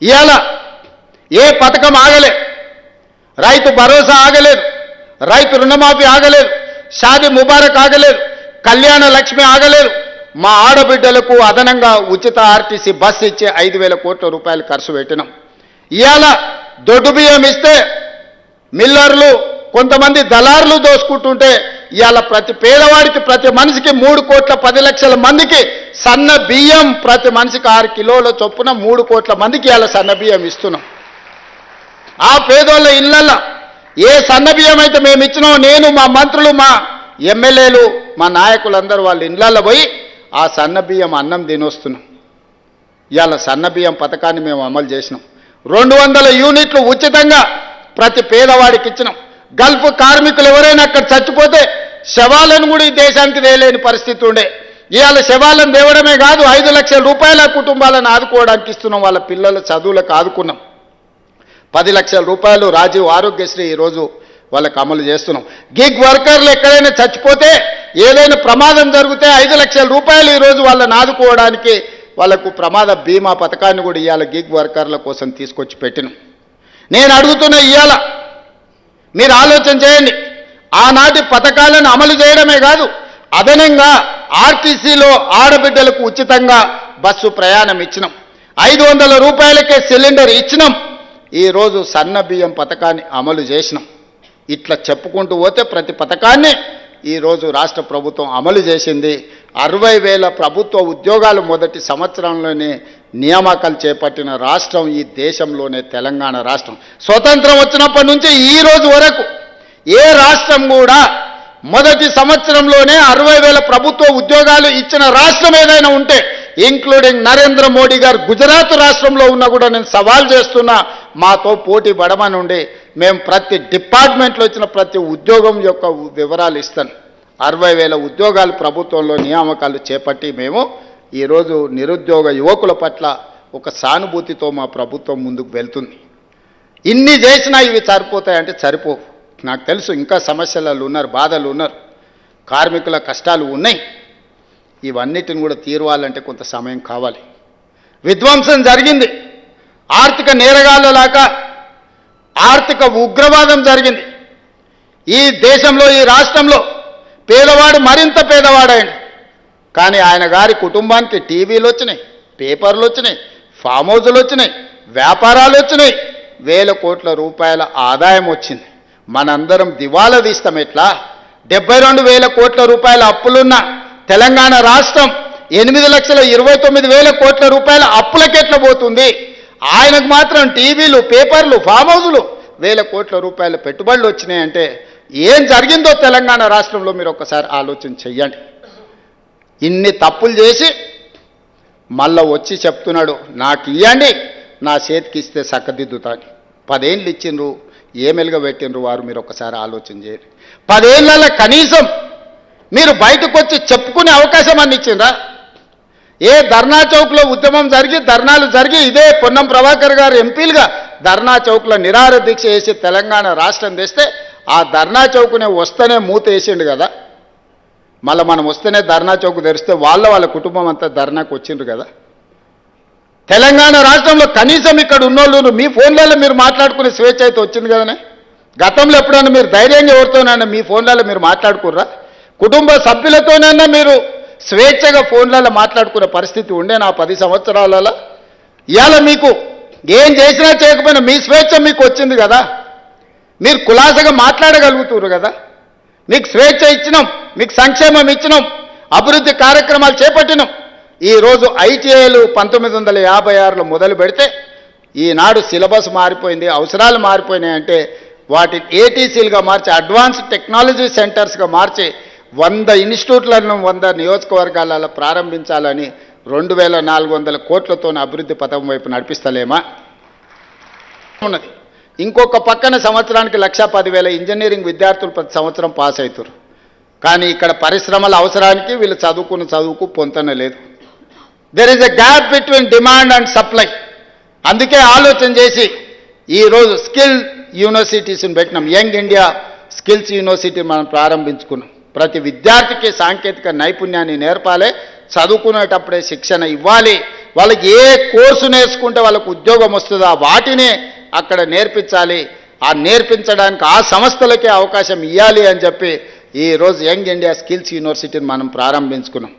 ఇవాళ ఏ పథకం ఆగలేదు, రైతు భరోసా ఆగలేదు, రైతు రుణమాఫీ ఆగలేదు, షాదీ ముబారక్ ఆగలేదు, కళ్యాణ లక్ష్మి ఆగలేదు. మా ఆడబిడ్డలకు అదనంగా ఉచిత ఆర్టీసీ బస్సు ఇచ్చి 5,000 కోట్ల రూపాయలు ఖర్చు పెట్టినాం. ఇవాళ దొడ్డు బియ్యం ఇస్తే మిల్లర్లు కొంతమంది దళారులు దోసుకుంటుంటే ఇవాళ ప్రతి పేదవాడికి ప్రతి మనిషికి 3,10,00,000 మందికి సన్న బియ్యం ప్రతి మనిషికి 6 కిలోల చొప్పున 3 కోట్ల మందికి ఇవాళ సన్న బియ్యం ఇస్తున్నాం. ఆ పేదోళ్ళ ఇళ్ళల్లో ఏ సన్న బియ్యం అయితే మేము ఇచ్చినామో నేను మా మంత్రులు మా ఎమ్మెల్యేలు మా నాయకులందరూ వాళ్ళ ఇళ్ళల్లో పోయి ఆ సన్న బియ్యం అన్నం తినొస్తున్నాం. ఇవాళ సన్న బియ్యం పథకాన్ని మేము అమలు చేసినాం. 200 యూనిట్లు ఉచితంగా ప్రతి పేదవాడికి ఇచ్చినాం. గల్ఫ్ కార్మికులు ఎవరైనా అక్కడ చచ్చిపోతే శవాలను కూడా ఈ దేశానికి తేలేని పరిస్థితి ఉండే. ఇవాళ శవాలను తేవడమే కాదు 5 లక్షల రూపాయల కుటుంబాలను ఆదుకోవడానికి ఇస్తున్నాం. వాళ్ళ పిల్లల చదువులకు ఆదుకున్నాం. 10 లక్షల రూపాయలు రాజీవ్ ఆరోగ్యశ్రీ ఈరోజు వాళ్ళకి అమలు చేస్తున్నాం. గిగ్ వర్కర్లు ఎక్కడైనా చచ్చిపోతే ఏదైనా ప్రమాదం జరిగితే 5 లక్షల రూపాయలు ఈరోజు వాళ్ళని ఆదుకోవడానికి వాళ్ళకు ప్రమాద బీమా పథకాన్ని కూడా ఇవాళ గిగ్ వర్కర్ల కోసం తీసుకొచ్చి పెట్టినాం. నేను అడుగుతున్న ఇవాళ మీరు ఆలోచన చేయండి. ఆనాటి పథకాలను అమలు చేయడమే కాదు అదనంగా ఆర్టీసీలో ఆడబిడ్డలకు ఉచితంగా బస్సు ప్రయాణం ఇచ్చినాం. 500 రూపాయలకే సిలిండర్ ఇచ్చినాం. ఈరోజు సన్న బియ్యం పథకాన్ని అమలు చేసినాం. ఇట్లా చెప్పుకుంటూ పోతే ప్రతి పథకాన్ని ఈరోజు రాష్ట్ర ప్రభుత్వం అమలు చేసింది. 60,000 ప్రభుత్వ ఉద్యోగాలు మొదటి సంవత్సరంలోనే నియామకాలు చేపట్టిన రాష్ట్రం ఈ దేశంలోనే తెలంగాణ రాష్ట్రం. స్వతంత్రం వచ్చినప్పటి నుంచి ఈ రోజు వరకు ఏ రాష్ట్రం కూడా మొదటి సంవత్సరంలోనే 60,000 ప్రభుత్వ ఉద్యోగాలు ఇచ్చిన రాష్ట్రం ఏదైనా ఉంటే ఇంక్లూడింగ్ నరేంద్ర మోడీ గారు గుజరాత్ రాష్ట్రంలో ఉన్నా కూడా నేను సవాల్ చేస్తున్నా, మాతో పోటీ పడమనుండి మేము ప్రతి డిపార్ట్మెంట్లో ఇచ్చిన ప్రతి ఉద్యోగం యొక్క వివరాలు ఇస్తాను. 60,000 ఉద్యోగాలు ప్రభుత్వంలో నియామకాలు చేపట్టి మేము ఈరోజు నిరుద్యోగ యువకుల పట్ల ఒక సానుభూతితో మా ప్రభుత్వం ముందుకు వెళ్తుంది. ఇన్ని చేసినా ఇవి సరిపోతాయంటే సరిపోవు. నాకు తెలుసు ఇంకా సమస్యలు ఉన్నారు, బాధలు ఉన్నారు, కార్మికుల కష్టాలు ఉన్నాయి. ఇవన్నిటిని కూడా తీరవాలంటే కొంత సమయం కావాలి. విధ్వంసం జరిగింది, ఆర్థిక నేరగాళ్ళలాగా ఆర్థిక ఉగ్రవాదం జరిగింది. ఈ దేశంలో ఈ రాష్ట్రంలో పేదవాడు మరింత పేదవాడైంది. కానీ ఆయన గారి కుటుంబానికి టీవీలు వచ్చినాయి, పేపర్లు వచ్చినాయి, ఫామ్ హౌజులు వచ్చినాయి, వ్యాపారాలు వచ్చినాయి, 1,000 కోట్ల రూపాయల ఆదాయం వచ్చింది. మనందరం దివాలా తీస్తాం ఎట్లా? 72,000 కోట్ల రూపాయల అప్పులున్న తెలంగాణ రాష్ట్రం 8,29,000 కోట్ల రూపాయల అప్పులకెట్లా పోతుంది? ఆయనకు మాత్రం టీవీలు, పేపర్లు, ఫామ్ హౌజులు 1,000 కోట్ల రూపాయల పెట్టుబడులు వచ్చినాయంటే ఏం జరిగిందో తెలంగాణ రాష్ట్రంలో మీరు ఒక్కసారి ఆలోచన చెయ్యండి. ఇన్ని తప్పులు చేసి మళ్ళా వచ్చి చెప్తున్నాడు నాకు ఇవ్వండి, నా చేతికి ఇస్తే చక్కదిద్దుతాను. 10 ఏళ్ళు ఇచ్చిండ్రు, ఏమెలుగా పెట్టిండ్రు వారు మీరు ఒకసారి ఆలోచన చేయండి. 10 ఏళ్ళ కనీసం మీరు బయటకు వచ్చి చెప్పుకునే అవకాశం అన్ని ఇచ్చిండ్రా? ఏ ధర్నా చౌక్లో ఉద్యమం జరిగి ధర్నాలు జరిగి ఇదే పొన్నం ప్రభాకర్ గారు ఎంపీలుగా ధర్నా చౌక్లో నిరాహార దీక్ష చేసి తెలంగాణ రాష్ట్రం తెస్తే ఆ ధర్నా చౌకునే వస్తేనే మూత వేసిండు కదా. మళ్ళీ మనం వస్తేనే ధర్నా చౌక్ తెరిస్తే వాళ్ళ కుటుంబం అంతా ధర్నాకు వచ్చిండ్రు కదా. తెలంగాణ రాష్ట్రంలో కనీసం ఇక్కడ ఉన్నోళ్ళు మీ ఫోన్లలో మీరు మాట్లాడుకునే స్వేచ్ఛ అయితే వచ్చింది కదనే. గతంలో ఎప్పుడైనా మీరు ధైర్యంగా ఎవరితోనైనా మీ ఫోన్లలో మీరు మాట్లాడుకుర్రా? కుటుంబ సభ్యులతోనైనా మీరు స్వేచ్ఛగా ఫోన్లలో మాట్లాడుకునే పరిస్థితి ఉండే నా 10 సంవత్సరాలలో? ఇవాళ మీకు ఏం చేసినా చేయకపోయినా మీ స్వేచ్ఛ మీకు వచ్చింది కదా. మీరు కులాసగా మాట్లాడగలుగుతున్నారు కదా. మీకు స్వేచ్ఛ ఇచ్చినాం, మీకు సంక్షేమం ఇచ్చినాం, అభివృద్ధి కార్యక్రమాలు చేపట్టినాం. ఈరోజు ఐటీఐలు 1956లో మొదలు పెడితే ఈనాడు సిలబస్ మారిపోయింది, అవసరాలు మారిపోయినాయంటే వాటి ఏటీసీలుగా మార్చి అడ్వాన్స్డ్ టెక్నాలజీ సెంటర్స్గా మార్చి 100 ఇన్స్టిట్యూట్లను 100 నియోజకవర్గాలలో ప్రారంభించాలని 2,400 కోట్లతో అభివృద్ధి పథకం వైపు నడిపిస్తలేమా ఉన్నది. ఇంకొక పక్కన సంవత్సరానికి 1,10,000 ఇంజనీరింగ్ విద్యార్థులు ప్రతి సంవత్సరం పాస్ అవుతారు. కానీ ఇక్కడ పరిశ్రమల అవసరానికి వీళ్ళు చదువుకున్న చదువుకు పొంతన లేదు. There is a gap between demand and supply. అందుకే ఆలోచన చేసి ఈరోజు స్కిల్ యూనివర్సిటీస్ని పెట్టినాం. యంగ్ ఇండియా స్కిల్స్ యూనివర్సిటీ మనం ప్రారంభించుకున్నాం. ప్రతి విద్యార్థికి సాంకేతిక నైపుణ్యాన్ని నేర్పాలి, చదువుకునేటప్పుడే శిక్షణ ఇవ్వాలి. వాళ్ళకి ఏ కోర్సు నేర్చుకుంటే వాళ్ళకు ఉద్యోగం వస్తుందో వాటినే అక్కడ నేర్పించాలి. ఆ నేర్పించడానికి ఆ సంస్థలకే అవకాశం ఇవ్వాలి అని చెప్పి ఈరోజు యంగ్ ఇండియా స్కిల్స్ యూనివర్సిటీని మనం ప్రారంభించుకున్నాం.